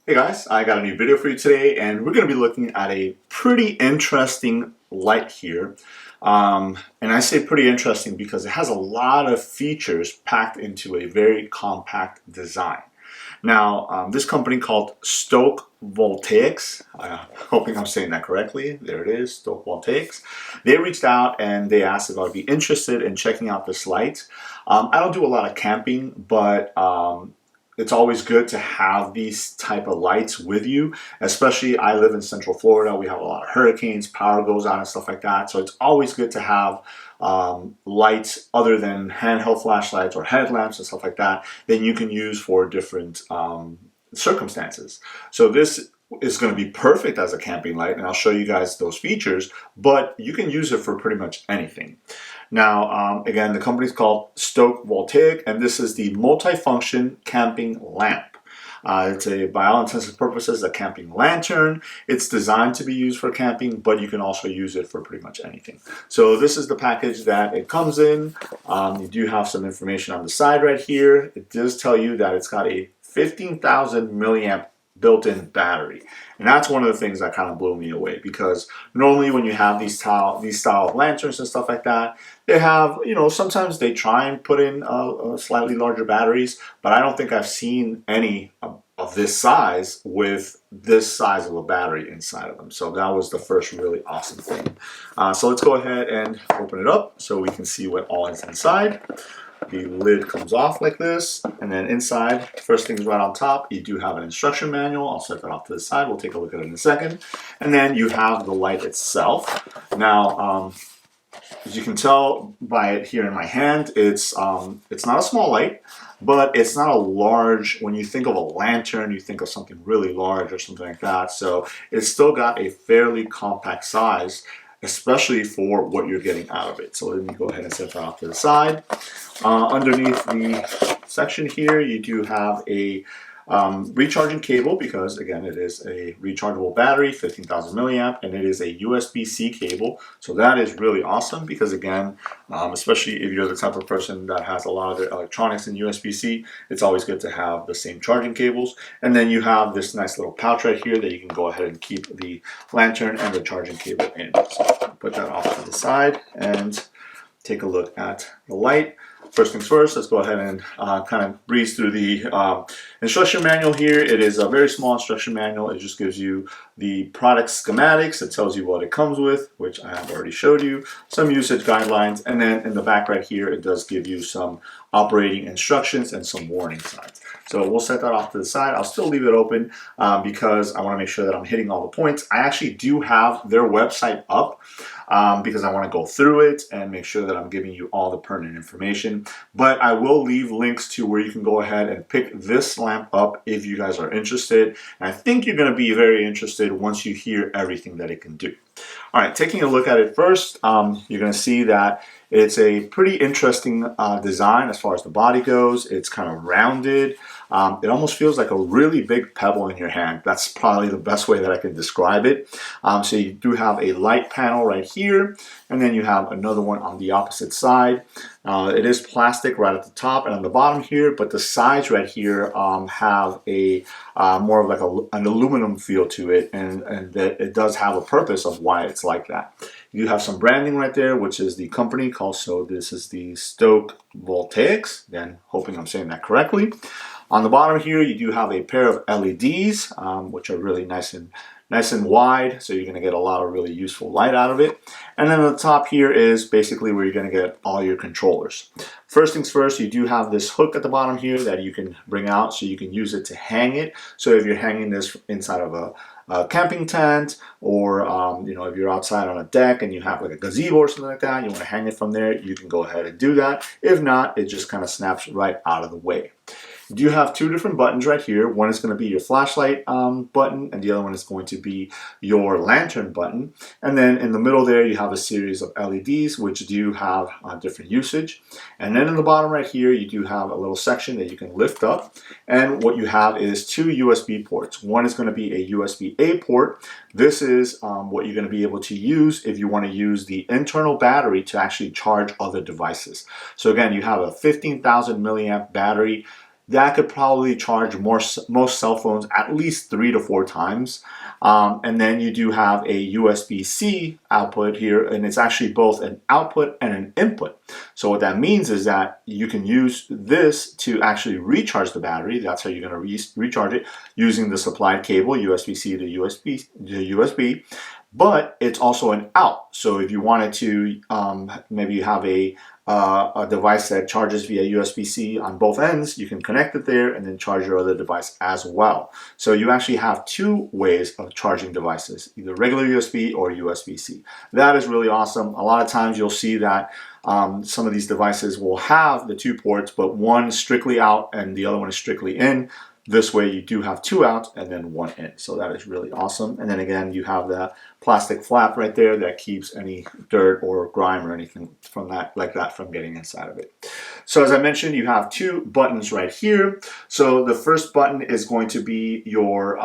Hey guys, I got a new video for you today, and we're going to be looking at a pretty interesting light here. And I say pretty interesting because it has a lot of features packed into a very compact design. Now, this company called Stoke Voltaics, hoping I'm saying that correctly, there it is, Stoke Voltaics. They reached out and they asked if I would be interested in checking out this light. I don't do a lot of camping, but it's always good to have these type of lights with you, especially I live in Central Florida. We have a lot of hurricanes, power goes out and stuff like that. So it's always good to have lights other than handheld flashlights or headlamps and stuff like that you can use for different circumstances. So this is going to be perfect as a camping light, and I'll show you guys those features, but you can use it for pretty much anything. Now, again, the company is called Stoke Voltaic, and this is the multi-function camping lamp. It's by all intents and purposes, a camping lantern. It's designed to be used for camping, but you can also use it for pretty much anything. So this is the package that it comes in. You do have some information on the side right here. It does tell you that it's got a 15,000 milliamp built-in battery, and that's one of the things that kind of blew me away, because normally when you have these style of lanterns and stuff like that, they have, sometimes they try and put in slightly larger batteries, but I don't think I've seen any of this size with this size of a battery inside of them. So that was the first really awesome thing. So let's go ahead and open it up so we can see what all is inside. The lid comes off like this, and then inside, first things right on top, you do have an instruction manual. I'll set that off to the side. We'll take a look at it in a second. And then you have the light itself. Now, as you can tell by it here in my hand, it's not a small light, but it's not a large. When you think of a lantern, you think of something really large or something like that. So it's still got a fairly compact size, especially for what you're getting out of it. So let me go ahead and set that off to the side. Underneath the section here, you do have a recharging cable, because again, it is a rechargeable battery, 15,000 milliamp, and it is a USB-C cable. So that is really awesome, because again, especially if you're the type of person that has a lot of their electronics in USB-C, it's always good to have the same charging cables. And then you have this nice little pouch right here that you can go ahead and keep the lantern and the charging cable in. So put that off to the side and take a look at the light. First things first, let's go ahead and kind of breeze through the instruction manual here. It is a very small instruction manual. It just gives you the product schematics. It tells you what it comes with, which I have already showed you, some usage guidelines, and then in the back right here, it does give you some operating instructions and some warning signs. So we'll set that off to the side. I'll still leave it open because I want to make sure that I'm hitting all the points. I actually do have their website up because I want to go through it and make sure that I'm giving you all the pertinent information. But I will leave links to where you can go ahead and pick this lamp up if you guys are interested. And I think you're going to be very interested once you hear everything that it can do. All right, taking a look at it first, you're going to see that it's a pretty interesting design as far as the body goes. It's kind of rounded. It almost feels like a really big pebble in your hand. That's probably the best way that I can describe it. So you do have a light panel right here, and then you have another one on the opposite side. It is plastic right at the top and on the bottom here, but the sides right here have a more of like an aluminum feel to it, and that it does have a purpose of why it's like that. You have some branding right there, which is the company called, so this is the Stoke Voltaics, again, hoping I'm saying that correctly. On the bottom here, you do have a pair of LEDs, which are really nice and wide, so you're going to get a lot of really useful light out of it. And then on the top here is basically where you're going to get all your controllers. First things first, you do have this hook at the bottom here that you can bring out, so you can use it to hang it. So if you're hanging this inside of a camping tent, or if you're outside on a deck and you have like a gazebo or something like that, you want to hang it from there, you can go ahead and do that. If not, it just kind of snaps right out of the way. You do have two different buttons right here. One is going to be your flashlight button, and the other one is going to be your lantern button. And then in the middle there, you have a series of LEDs, which do have different usage. And then in the bottom right here, you do have a little section that you can lift up. And what you have is two USB ports. One is going to be a USB-A port. This is what you're going to be able to use if you want to use the internal battery to actually charge other devices. So again, you have a 15,000 milliamp battery. that could probably charge most cell phones at least 3 to 4 times. And then you do have a USB-C output here, and it's actually both an output and an input. So what that means is that you can use this to actually recharge the battery. That's how you're going to recharge it using the supplied cable, USB-C to USB. But it's also an out. So if you wanted to, maybe you have a device that charges via USB-C on both ends, you can connect it there and then charge your other device as well. So you actually have two ways of charging devices, either regular USB or USB-C. That is really awesome. A lot of times you'll see that some of these devices will have the two ports, but one strictly out and the other one is strictly in. This way you do have two out and then one in. So that is really awesome. And then again, you have the plastic flap right there that keeps any dirt or grime or anything from that, like that, from getting inside of it. So as I mentioned, you have two buttons right here. So the first button is going to be your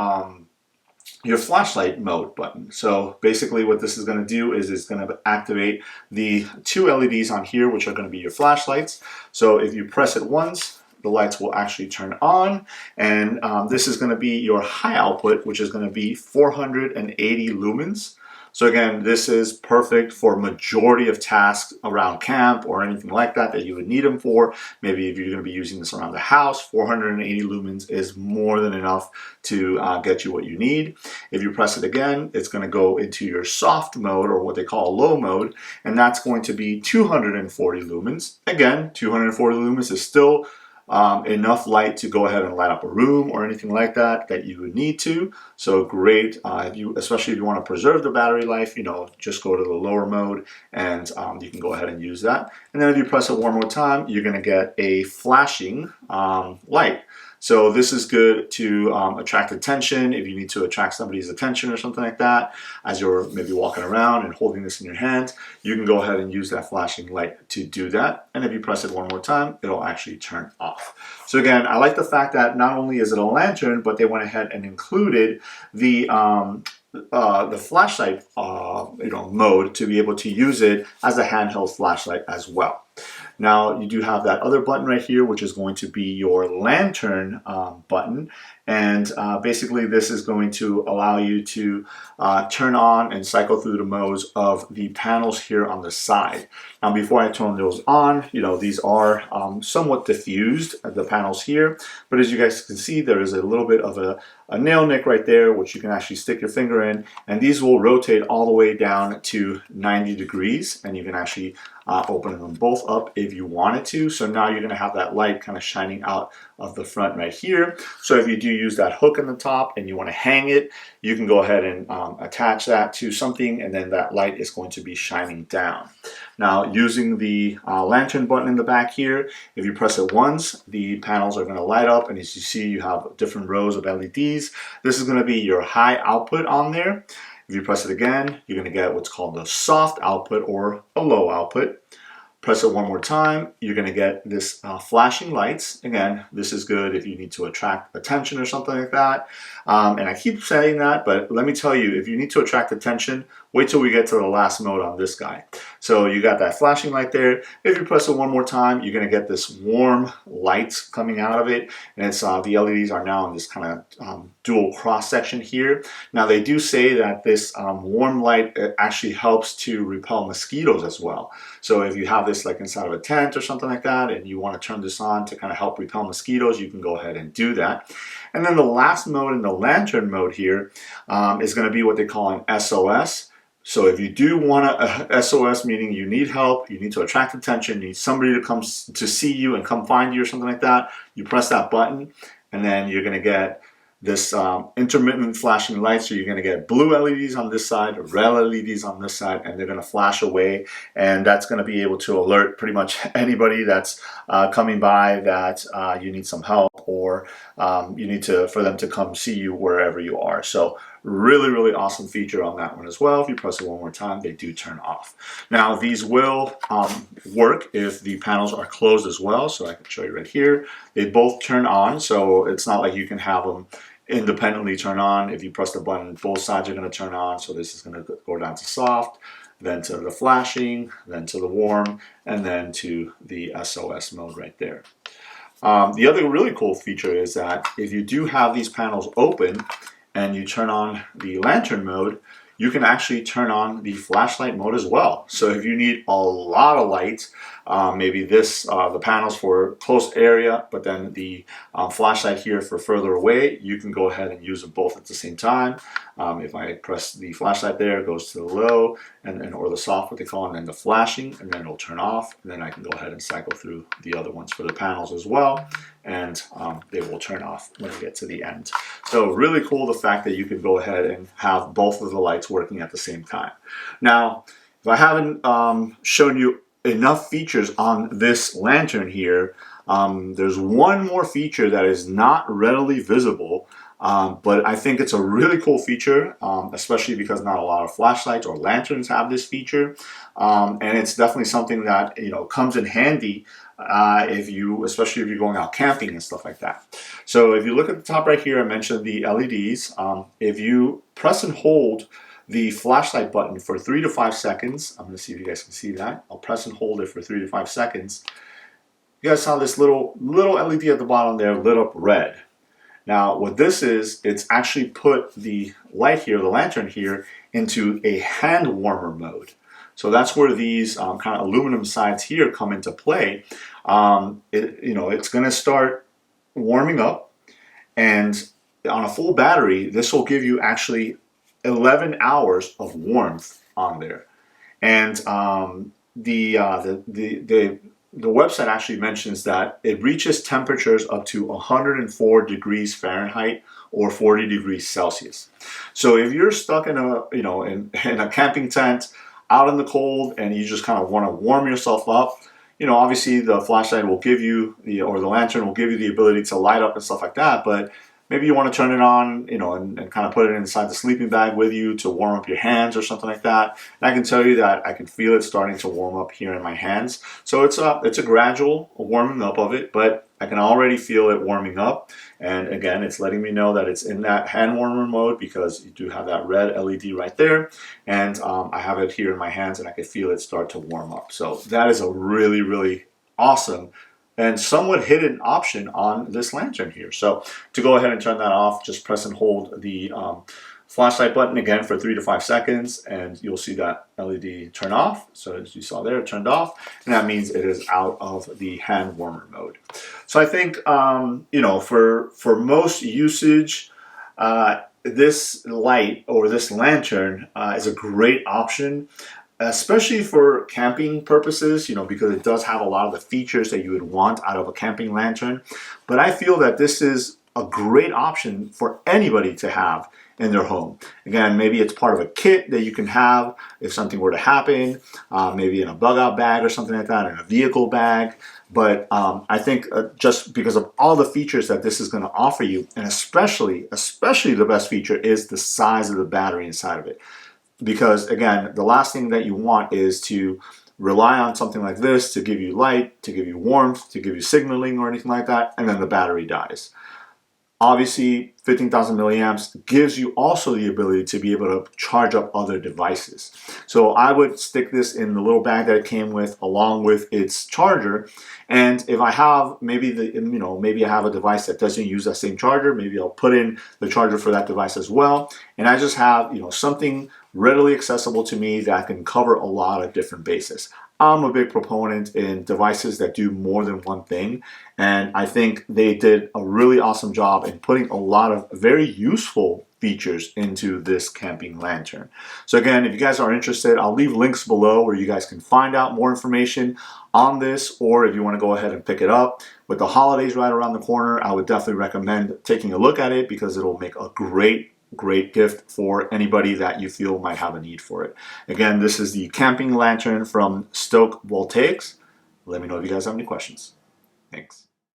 flashlight mode button. So basically what this is going to do is it's going to activate the two LEDs on here, which are going to be your flashlights. So if you press it once, the lights will actually turn on, and this is going to be your high output, which is going to be 480 lumens. So again, this is perfect for majority of tasks around camp or anything like that that you would need them for. Maybe if you're going to be using this around the house, 480 lumens is more than enough to get you what you need. If you press it again, it's going to go into your soft mode, or what they call low mode, and that's going to be 240 lumens. Again, 240 lumens is still enough light to go ahead and light up a room or anything like that that you would need to. So great, especially if you want to preserve the battery life, just go to the lower mode and you can go ahead and use that. And then if you press it one more time, you're going to get a flashing light. So this is good to attract attention if you need to attract somebody's attention or something like that. As you're maybe walking around and holding this in your hand, you can go ahead and use that flashing light to do that. And if you press it one more time, it'll actually turn off. So again, I like the fact that not only is it a lantern, but they went ahead and included the flashlight mode to be able to use it as a handheld flashlight as well. Now you do have that other button right here, which is going to be your lantern button, and basically this is going to allow you to turn on and cycle through the modes of the panels here on the side. Now before I turn those on, these are somewhat diffused, the panels here, but as you guys can see, there is a little bit of a nail nick right there, which you can actually stick your finger in, and these will rotate all the way down to 90 degrees, and you can actually open them both up if you wanted to. So now you're going to have that light kind of shining out of the front right here. So if you do use that hook in the top and you want to hang it, you can go ahead and attach that to something, and then that light is going to be shining down. Now using the lantern button in the back here, if you press it once, the panels are going to light up, and as you see, you have different rows of LEDs. This is going to be your high output on there. If you press it again, you're going to get what's called the soft output or a low output. Press it one more time, you're going to get this flashing lights. Again, this is good if you need to attract attention or something like that. And I keep saying that, but let me tell you, if you need to attract attention, wait till we get to the last mode on this guy. So you got that flashing light there. If you press it one more time, you're going to get this warm light coming out of it. And it's the LEDs are now in this kind of dual cross section here. Now they do say that this warm light actually helps to repel mosquitoes as well. So if you have this like inside of a tent or something like that, and you want to turn this on to kind of help repel mosquitoes, you can go ahead and do that. And then the last mode in the lantern mode here is going to be what they call an SOS. So if you do want a SOS, meaning you need help, you need to attract attention, you need somebody to come to see you and come find you or something like that, you press that button, and then you're going to get this intermittent flashing lights. So you're going to get blue LEDs on this side, red LEDs on this side, and they're going to flash away, and that's going to be able to alert pretty much anybody that's coming by that you need some help, or you need for them to come see you wherever you are. So really, really awesome feature on that one as well. If you press it one more time, they do turn off. Now these will work if the panels are closed as well. So I can show you right here. They both turn on, so it's not like you can have them independently turn on. If you press the button, both sides are going to turn on. So this is going to go down to soft, then to the flashing, then to the warm, and then to the SOS mode right there. The other really cool feature is that if you do have these panels open and you turn on the lantern mode, you can actually turn on the flashlight mode as well. So if you need a lot of light, maybe the panels for close area, but then the flashlight here for further away, you can go ahead and use them both at the same time. If I press the flashlight there, it goes to the low, or the soft, what they call it, and then the flashing, and then it'll turn off, and then I can go ahead and cycle through the other ones for the panels as well, and they will turn off when I get to the end. So really cool the fact that you can go ahead and have both of the lights working at the same time. Now, if I haven't shown you enough features on this lantern here, there's one more feature that is not readily visible, but I think it's a really cool feature, especially because not a lot of flashlights or lanterns have this feature, and it's definitely something that comes in handy especially if you're going out camping and stuff like that. So if you look at the top right here, I mentioned the LEDs. If you press and hold the flashlight button for 3 to 5 seconds, I'm going to see if you guys can see that. I'll press and hold it for 3 to 5 seconds. You guys saw this little LED at the bottom there lit up red. Now what this is, it's actually put the light here, the lantern here, into a hand warmer mode. So that's where these kind of aluminum sides here come into play. It's going to start warming up, and on a full battery, this will give you actually 11 hours of warmth on there. And the website actually mentions that it reaches temperatures up to 104 degrees Fahrenheit or 40 degrees Celsius. So if you're stuck in a camping tent out in the cold and you just kind of want to warm yourself up, obviously the flashlight will give you or the lantern will give you the ability to light up and stuff like that, but maybe you want to turn it on, and kind of put it inside the sleeping bag with you to warm up your hands or something like that. And I can tell you that I can feel it starting to warm up here in my hands. So it's a gradual warming up of it, but I can already feel it warming up. And again, it's letting me know that it's in that hand warmer mode because you do have that red LED right there. And I have it here in my hands and I can feel it start to warm up. So that is a really, really awesome and somewhat hidden option on this lantern here. So to go ahead and turn that off, just press and hold the flashlight button again for 3 to 5 seconds, and you'll see that LED turn off. So as you saw there, it turned off, and that means it is out of the hand warmer mode. So I think for most usage, this light or this lantern is a great option, especially for camping purposes, because it does have a lot of the features that you would want out of a camping lantern. But I feel that this is a great option for anybody to have in their home. Again, maybe it's part of a kit that you can have if something were to happen, maybe in a bug out bag or something like that, in a vehicle bag. But I think just because of all the features that this is going to offer you, and especially the best feature is the size of the battery inside of it. Because again, the last thing that you want is to rely on something like this to give you light, to give you warmth, to give you signaling or anything like that, and then the battery dies. Obviously, 15,000 milliamps gives you also the ability to be able to charge up other devices. So I would stick this in the little bag that it came with along with its charger. And if I have maybe I have a device that doesn't use that same charger, maybe I'll put in the charger for that device as well. And I just have, something readily accessible to me that can cover a lot of different bases. I'm a big proponent in devices that do more than one thing, and I think they did a really awesome job in putting a lot of very useful features into this camping lantern. So again, if you guys are interested, I'll leave links below where you guys can find out more information on this, or if you want to go ahead and pick it up. With the holidays right around the corner, I would definitely recommend taking a look at it because it'll make a great gift for anybody that you feel might have a need for it. Again, this is the camping lantern from Stoke Voltaics. Let me know if you guys have any questions. Thanks.